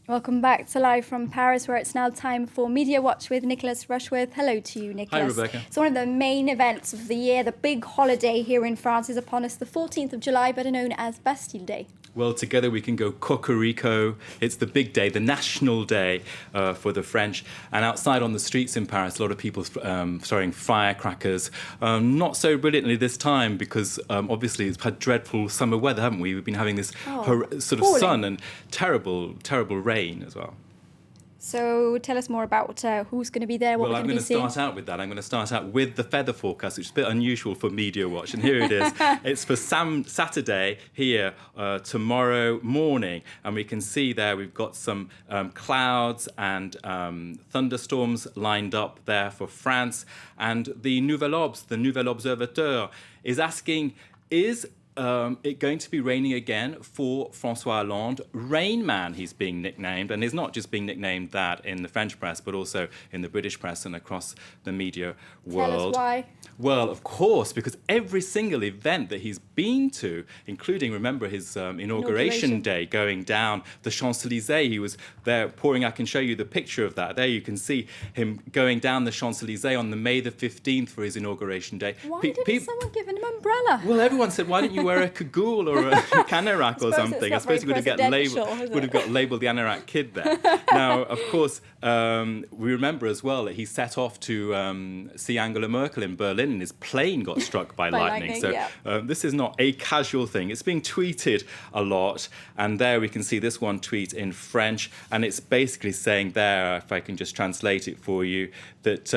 Welcome back to Live from Paris, where it's now time for Media Watch with Nicholas Rushworth. Hello to you, Nicholas. Hi, Rebecca. It's one of the main events of the year. The big holiday here in France is upon us, the 14th of July, better known as Bastille Day. Well, together we can go cocorico. It's the big day, the national day for the French. And outside on the streets in Paris, a lot of people throwing firecrackers. Not so brilliantly this time because obviously it's had dreadful summer weather, haven't we? We've been having this sort of sun and terrible, terrible rain as well. So tell us more about who's going to be there, what we're going to be seeing. Well, I'm going to start out with that. I'm going to start out with the feather forecast, which is a bit unusual for Media Watch. And here it is. It's for Saturday here, tomorrow morning. And we can see there we've got some clouds and thunderstorms lined up there for France. And the Nouvel Observateur, is asking, is it going to be raining again for FrancoisHollande? Rain Man, he's being nicknamed, and he's not just being nicknamed that in the French press, but also in the British press and across the media world. Tell us why. Well, of course, because every single event that he's been to, including, remember, his inauguration day, going down the Champs-Élysées, he was there pouring. I can show you the picture of that. There you can see him going down the Champs-Élysées on the May the 15th for his inauguration day. Why didn't someone give him an umbrella? Well, everyone said, why don't you wear a cagoule or a canorak or something? I suppose he would have got labelled the anorak kid there. Now, of course, we remember as well that he set off to see Angela Merkel in Berlin and his plane got struck by lightning. So this is not a casual thing. It's being tweeted a lot. And there we can see this one tweet in French. And it's basically saying there, if I can just translate it for you, that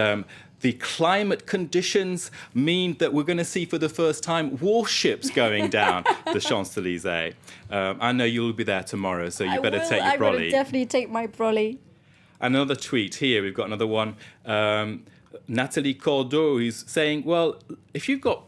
the climate conditions mean that we're going to see for the first time warships going down the Champs-Élysées. I know you'll be there tomorrow, so you better take your brolly. I will definitely take my brolly. Another tweet here, we've got another one. Nathalie Cordeau is saying, well, if you've got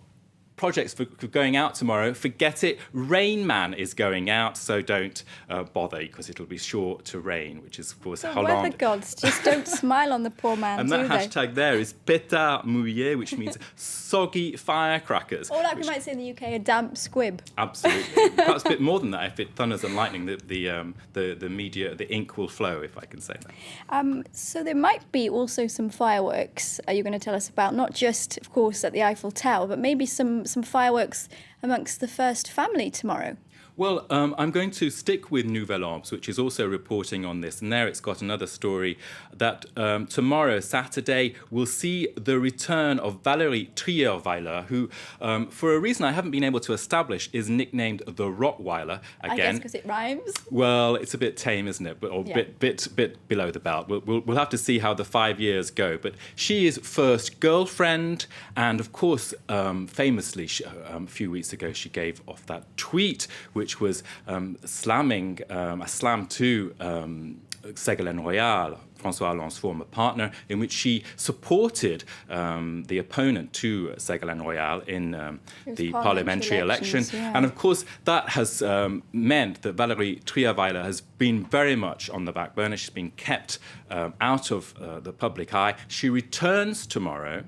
projects for going out tomorrow, forget it. Rain Man is going out, so don't bother because it'll be sure to rain, which is, of course, the Hollande. Weather gods just don't smile on the poor man, and that hashtag there is pétard mouillé, which means soggy firecrackers. Or like we might say in the UK, a damp squib. Absolutely. Perhaps a bit more than that. If it thunders and lightning, the media, the ink will flow, if I can say that. So there might be also some fireworks you're going to tell us about, not just, of course, at the Eiffel Tower, but maybe some fireworks amongst the first family tomorrow. Well, I'm going to stick with Nouvel Obs, which is also reporting on this. And there it's got another story that tomorrow, Saturday, we'll see the return of Valerie Trierweiler, who, for a reason I haven't been able to establish, is nicknamed the Rottweiler. Again, I guess because it rhymes. Well, it's a bit tame, isn't it? Or bit below the belt. We'll have to see how the 5 years go. But she is first girlfriend. And, of course, famously, a few weeks ago, she gave off that tweet, which was slamming a slam to Ségolène Royal, François Hollande's former partner, in which she supported the opponent to Ségolène Royal in the parliamentary election. Yeah. And of course, that has meant that Valerie Trierweiler has been very much on the back burner. She's been kept out of the public eye. She returns tomorrow.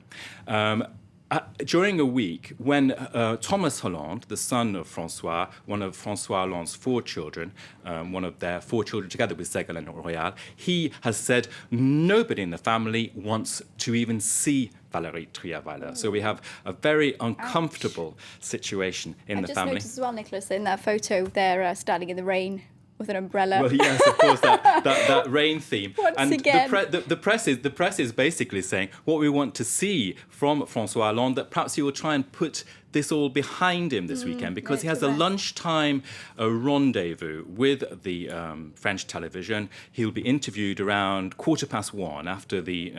During a week when Thomas Hollande, the son of François, one of François Hollande's 4 children, one of their 4 children together with Ségolène Royal, he has said nobody in the family wants to even see Valerie Trierweiler. So we have a very uncomfortable situation in the family. I just noticed as well, Nicholas, in that photo there standing in the rain with an umbrella. Well, yes, of course, that rain theme. Once and again. The press is basically saying what we want to see from François Hollande, that perhaps he will try and put this all behind him this weekend, because he has a lunchtime rendezvous with the French television. He'll be interviewed around 1:15 after the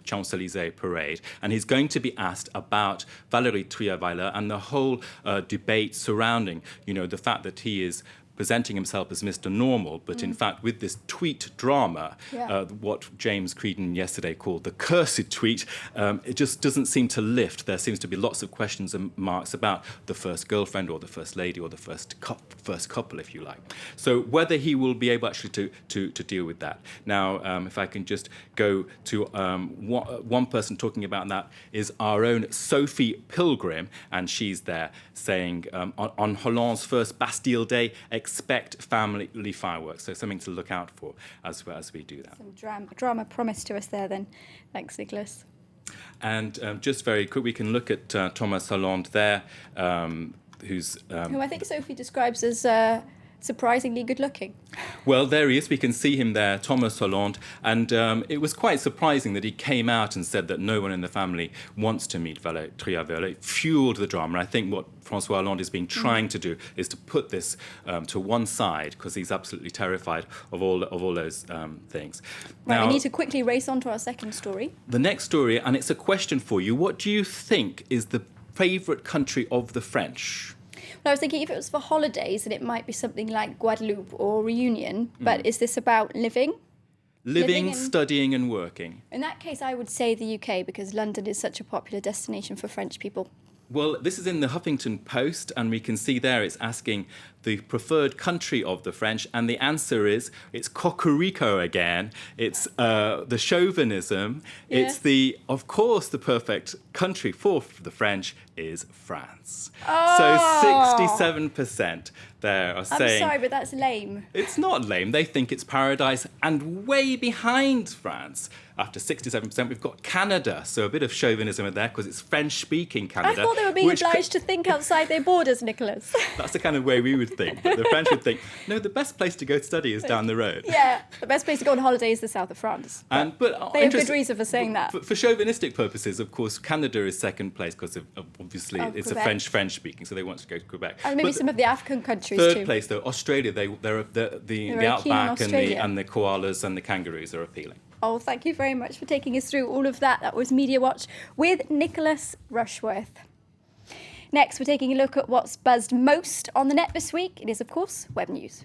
Champs-Élysées parade, and he's going to be asked about Valerie Trierweiler and the whole debate surrounding, the fact that he is presenting himself as Mr. Normal, but in fact with this tweet drama, what James Creedon yesterday called the cursed tweet, it just doesn't seem to lift. There seems to be lots of questions and marks about the first girlfriend or the first lady or the first couple, if you like. So whether he will be able actually to deal with that. Now, if I can just go to one person talking about that is our own Sophie Pilgrim, and she's there saying on Hollande's first Bastille Day, expect family fireworks. So something to look out for as we do that. Some drama promised to us there then. Thanks, Nicholas. And just very quick, we can look at Thomas Hollande there, who's... who I think Sophie describes as surprisingly good-looking. Well, there he is. We can see him there, Thomas Hollande. And it was quite surprising that he came out and said that no one in the family wants to meet Valerie Trierweiler. It fueled the drama. And I think what Francois Hollande has been trying to do is to put this to one side, because he's absolutely terrified of all those things. Right, Now, we need to quickly race on to our second story. the next story, and it's a question for you. What do you think is the favourite country of the French? Well, I was thinking if it was for holidays, then it might be something like Guadeloupe or Réunion. But is this about living? Living, and- studying and working. In that case, I would say the UK, because London is such a popular destination for French people. Well, this is in the Huffington Post, and we can see there it's asking the preferred country of the French, and the answer is it's Cocorico again. It's the chauvinism. Yes. It's of course, the perfect country for the French is France. Oh. So 67% there are I'm saying... sorry, but that's lame. It's not lame. They think it's paradise. And way behind France, after 67%, we've got Canada. So a bit of chauvinism in there because it's French-speaking Canada. I thought they were being which obliged to think outside their borders, Nicholas. That's the kind of way we would think. But the French would think, no, the best place to go study is down the road. Yeah, the best place to go on holiday is the south of France. But They have good reason for saying that. For chauvinistic purposes, of course, Canada is second place because obviously it's Quebec. a French-speaking, so they want to go to Quebec. And maybe But some of the African countries third too. place, though, Australia, the very keen on outback Australia. and the koalas and the kangaroos are appealing. Oh, thank you very much for taking us through all of that. That was Media Watch with Nicholas Rushworth. Next, we're taking a look at what's buzzed most on the net this week. It is, of course, web news.